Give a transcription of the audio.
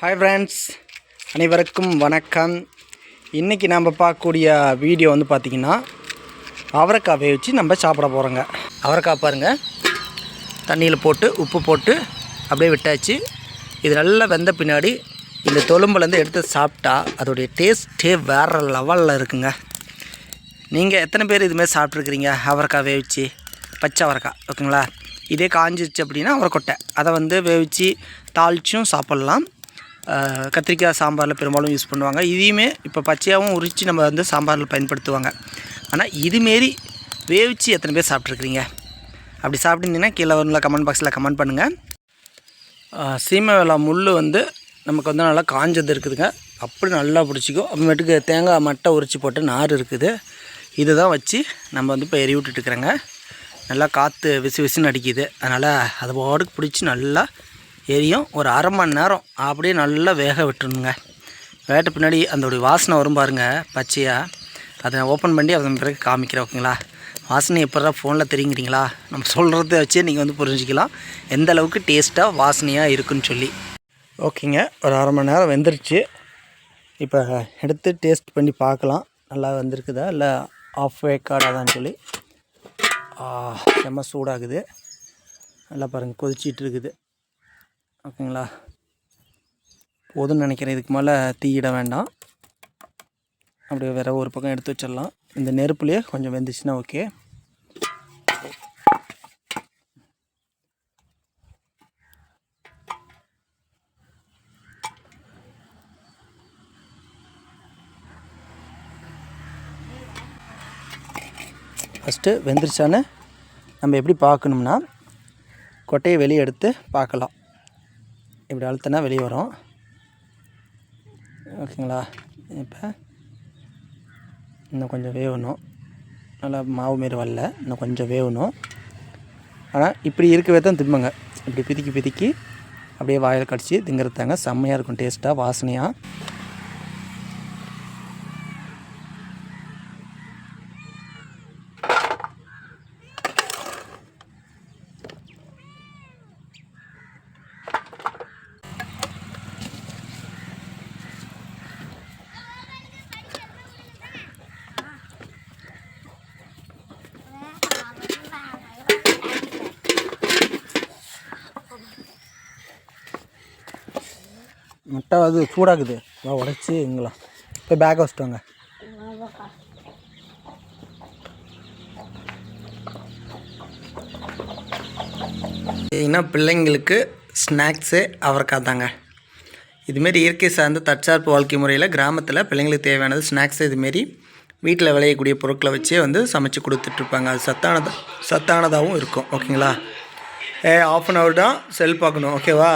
Hi friends, அனைவருக்கும் வணக்கம். இன்றைக்கி நம்ம பார்க்கக்கூடிய வீடியோ வந்து பார்த்திங்கன்னா அவரைக்காய் வச்சு நம்ம சாப்பிட போகிறோங்க. அவரைக்காய் பாருங்கள், தண்ணியில் போட்டு உப்பு போட்டு அப்படியே விட்டாச்சு. இது நல்லா வெந்த பின்னாடி இந்த தொலும்புலேருந்து எடுத்து சாப்பிட்டா அதோடைய டேஸ்ட்டே வேறு லெவலில் இருக்குங்க. நீங்கள் எத்தனை பேர் இதுமாரி சாப்பிட்ருக்குறீங்க? அவரைக்காய் வேவிச்சு, பச்சை அவரைக்காய் ஓகேங்களா. இதே காஞ்சிருச்சு அப்படின்னா அவரைக்கொட்டை, அதை வந்து வேவிச்சு தாளிச்சும் சாப்பிட்லாம். கத்திரிக்காய் சாம்பாரில் பெரும்பாலும் யூஸ் பண்ணுவாங்க. இதையுமே இப்போ பச்சையாகவும் உரித்து நம்ம வந்து சாம்பாரில் பயன்படுத்துவாங்க. ஆனால் இதுமாரி வேவிச்சு எத்தனை பேர் சாப்பிட்ருக்குறீங்க? அப்படி சாப்பிட்டீங்கன்னா கீழே வரல கமெண்ட் பாக்ஸில் கமெண்ட் பண்ணுங்கள். சீமை வேளா முள் வந்து நமக்கு வந்து நல்லா காஞ்சது இருக்குதுங்க, அப்படி நல்லா பிடிச்சிக்கும். அப்புறமேட்டுக்கு தேங்காய் மட்டை உரித்து போட்டு நார் இருக்குது. இதை தான் வச்சு நம்ம வந்து இப்போ எரி விட்டுட்டுருக்குறேங்க. நல்லா காற்று விசு விசுன்னு அடிக்குது, அதனால் அதை பாட்டுக்கு பிடிச்சி நல்லா எரியும். ஒரு அரை மணி நேரம் அப்படியே நல்லா வேக விட்டுருணுங்க. வேட்ட பின்னாடி அதோடைய வாசனை வரும் பாருங்கள் பச்சையாக. அதை நான் ஓப்பன் பண்ணி அதன் பிறகு காமிக்கிறேன் ஓகேங்களா. வாசனை எப்போ ஃபோனில் தெரியுங்கிறீங்களா? நம்ம சொல்கிறத வச்சே நீங்கள் வந்து புரிஞ்சிக்கலாம் எந்த அளவுக்கு டேஸ்ட்டாக வாசனையாக இருக்குன்னு சொல்லி. ஓகேங்க, ஒரு அரை மணி நேரம் வெந்துருச்சு. இப்போ எடுத்து டேஸ்ட் பண்ணி பார்க்கலாம், நல்லா வெந்திருக்குதா இல்லை ஆஃப் வேக்காடாதான்னு சொல்லி. செம்ம சூடாகுது, நல்லா பாருங்கள் கொதிச்சிட்டு இருக்குது ஓகேங்களா. போதும்னு நினைக்கிறேன், இதுக்கு மேலே தீயிட வேண்டாம். அப்படியே வேறு ஒரு பக்கம் எடுத்து வச்சிடலாம். இந்த நெருப்புலேயே கொஞ்சம் வெந்துச்சுன்னா ஓகே. ஃபஸ்ட்டு வெந்துருச்சான்னு நம்ம எப்படி பார்க்கணும்னா, கொட்டையை வெளியே எடுத்து பார்க்கலாம். இப்படி அழுத்தினா வெளியே வரும் ஓகேங்களா. இப்போ இன்னும் கொஞ்சம் வேகணும், நல்லா மாவு மாரி வரல, இன்னும் கொஞ்சம் வேகணும். ஆனால் இப்படி இருக்கவே தான் திம்பங்க. இப்படி பிதிக்கி பிதிக்கி அப்படியே வாயில் கடிச்சு திங்கிறதாங்க செம்மையாக இருக்கும், டேஸ்ட்டாக வாசனையாக. முட்டை அது சூடாகுது, உடச்சி இங்கலாம் போய் பேக்கை வச்சுட்டு வாங்க. ஏன்னா பிள்ளைங்களுக்கு ஸ்நாக்ஸு அவரைக்காய் தாங்க. இதுமாரி இயற்கை சார்ந்த தற்சார்பு வாழ்க்கை முறையில் கிராமத்தில் பிள்ளைங்களுக்கு தேவையானது ஸ்நாக்ஸு இதுமாரி வீட்டில் விளையக்கூடிய பொருட்களை வச்சே வந்து சமைச்சு கொடுத்துட்ருப்பாங்க. அது சத்தானதாகவும் இருக்கும் ஓகேங்களா. ஆஃப் அன் ஹவர் தான் செல் பார்க்கணும் ஓகேவா.